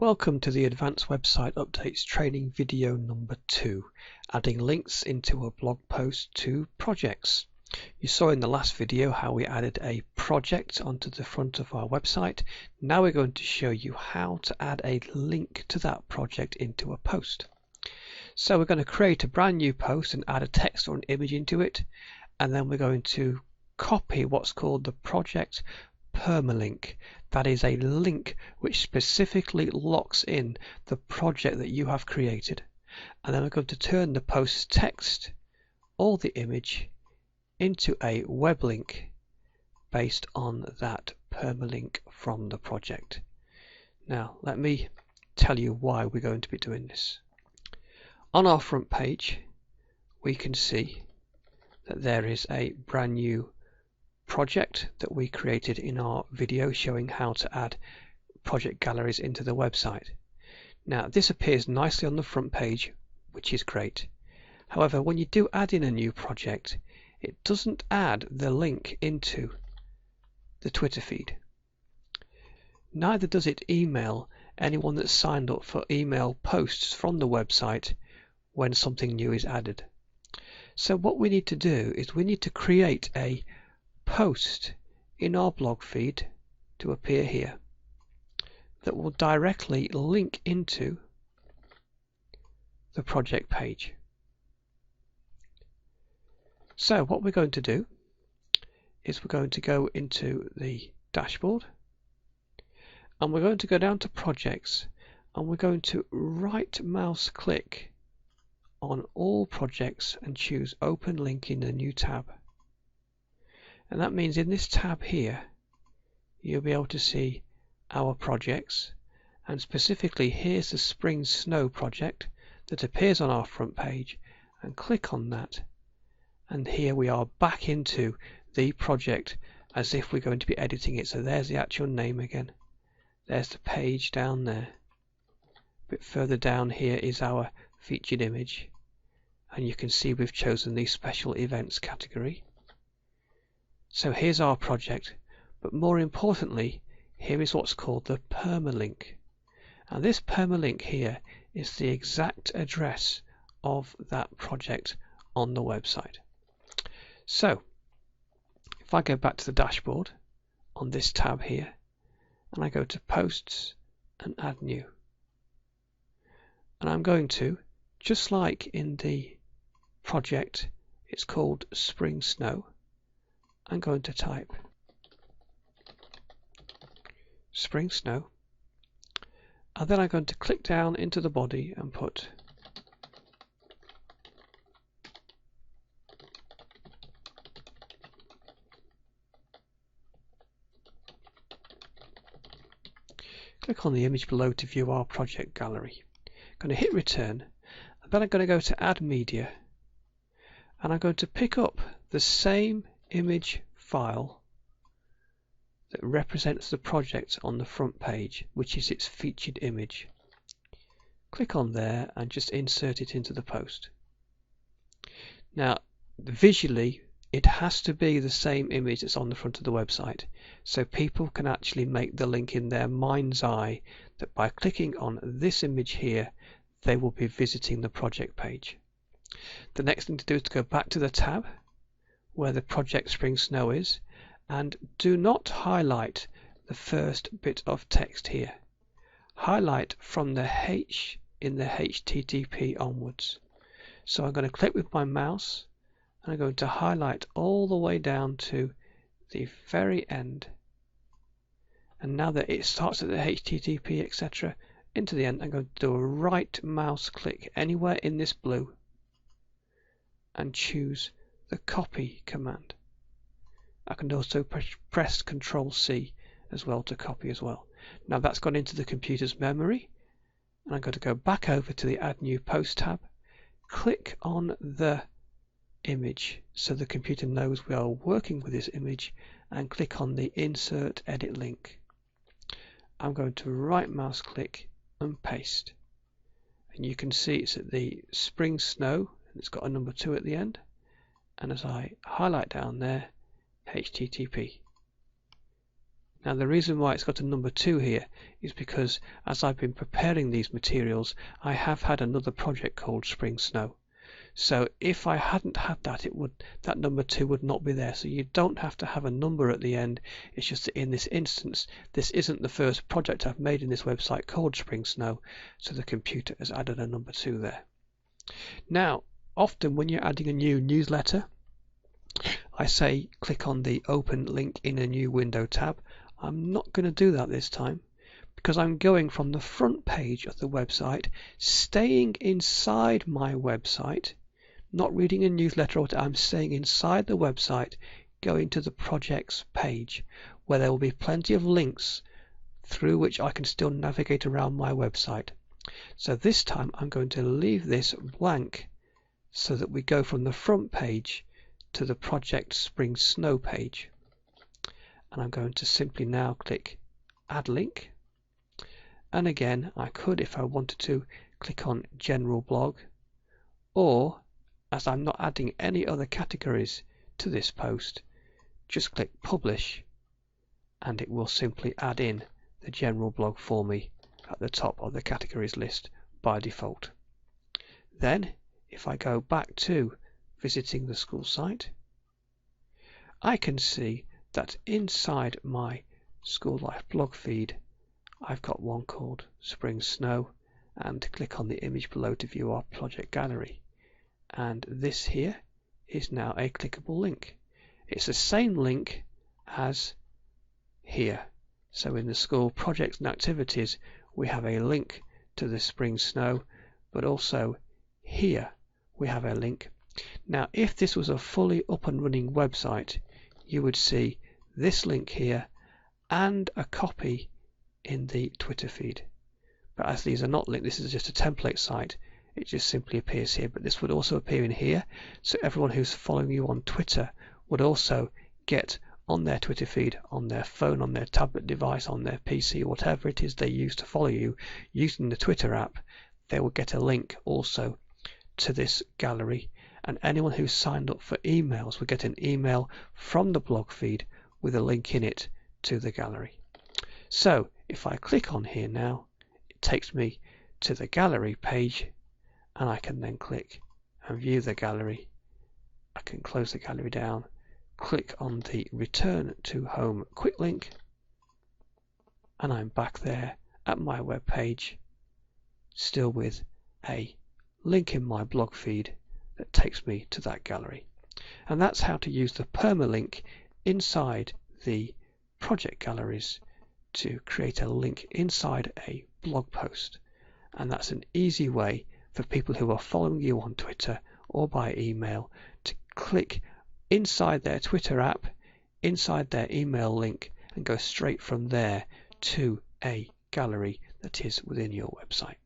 Welcome to the Advanced Website Updates training video number 2, adding links into a blog post to projects. You saw in the last video how we added a project onto the front of our website. Now we're going to show you how to add a link to that project into a post. So we're going to create a brand new post and add a text or an image into it, and then we're going to copy what's called the project permalink. That is a link which specifically locks in the project that you have created. And then we're going to turn the post text or the image into a web link based on that permalink from the project. Now let me tell you why we're going to be doing this. On our front page we can see that there is a brand new project that we created in our video showing how to add project galleries into the website. Now this appears nicely on the front page, which is great. However, when you do add in a new project, it doesn't add the link into the Twitter feed. Neither does it email anyone that's signed up for email posts from the website when something new is added. So what we need to do is we need to create a post in our blog feed to appear here that will directly link into the project page. So what we're going to do is we're going to go into the dashboard and we're going to go down to projects and we're going to right mouse click on all projects and choose open link in a new tab. And that means in this tab here you'll be able to see our projects, and specifically here's the Spring Snow project that appears on our front page, and click on that and here we are back into the project as if we're going to be editing it. So there's the actual name again, there's the page down there, a bit further down here is our featured image, and you can see we've chosen the special events category. So here's our project, but more importantly, here is what's called the permalink. And this permalink here is the exact address of that project on the website. So if I go back to the dashboard on this tab here, and I go to posts and add new, and I'm going to, just like in the project, it's called Spring Snow, I'm going to type Spring Snow, and then I'm going to click down into the body and put click on the image below to view our project gallery. I'm going to hit return, and then I'm going to go to add media, and I'm going to pick up the same image file that represents the project on the front page, which is its featured image. Click on there and just insert it into the post. Now visually it has to be the same image that's on the front of the website, so people can actually make the link in their mind's eye that by clicking on this image here they will be visiting the project page. The next thing to do is to go back to the tab where the project Spring Snow is, and do not highlight the first bit of text here. Highlight from the H in the HTTP onwards. So I'm going to click with my mouse and I'm going to highlight all the way down to the very end, and now that it starts at the HTTP etc. into the end, I'm going to do a right mouse click anywhere in this blue and choose the copy command. I can also press Ctrl C as well to copy as well. Now that's gone into the computer's memory, and I'm going to go back over to the Add New Post tab, click on the image so the computer knows we are working with this image, and click on the Insert Edit Link. I'm going to right mouse click and paste, and you can see it's at the Spring Snow and it's got a number 2 at the end, and as I highlight down there HTTP, Now the reason why it's got a number 2 here is because as I've been preparing these materials, I have had another project called Spring Snow. So if I hadn't had that, that number 2 would not be there. So you don't have to have a number at the end. It's just that in this instance, this isn't the first project I've made in this website called Spring Snow, so the computer has added a number 2 there. Now, often when you're adding a new newsletter, I say click on the open link in a new window tab. I'm not going to do that this time, because I'm going from the front page of the website, staying inside my website, not reading a newsletter. I'm staying inside the website, going to the projects page, where there will be plenty of links through which I can still navigate around my website. So this time I'm going to leave this blank so that we go from the front page to the Project Spring Snow page. And I'm going to simply now click Add Link. And again, I could, if I wanted to, click on General Blog, or as I'm not adding any other categories to this post, just click Publish, and it will simply add in the general blog for me at the top of the categories list by default. Then, if I go back to visiting the school site, I can see that inside my School Life blog feed, I've got one called Spring Snow, and click on the image below to view our project gallery. And this here is now a clickable link. It's the same link as here. So in the school projects and activities, we have a link to the Spring Snow, but also here we have a link. Now, if this was a fully up and running website, you would see this link here and a copy in the Twitter feed. But as these are not linked, this is just a template site, it just simply appears here. But this would also appear in here, so everyone who's following you on Twitter would also get on their Twitter feed, on their phone, on their tablet device, on their PC, whatever it is they use to follow you using the Twitter app, they will get a link also to this gallery. And anyone who's signed up for emails will get an email from the blog feed with a link in it to the gallery. So if I click on here now, it takes me to the gallery page, and I can then click and view the gallery. I can close the gallery down, click on the Return to Home quick link, and I'm back there at my web page, still with a link in my blog feed that takes me to that gallery. And that's how to use the permalink inside the project galleries to create a link inside a blog post. And that's an easy way for people who are following you on Twitter or by email to click inside their Twitter app, inside their email link, and go straight from there to a gallery that is within your website.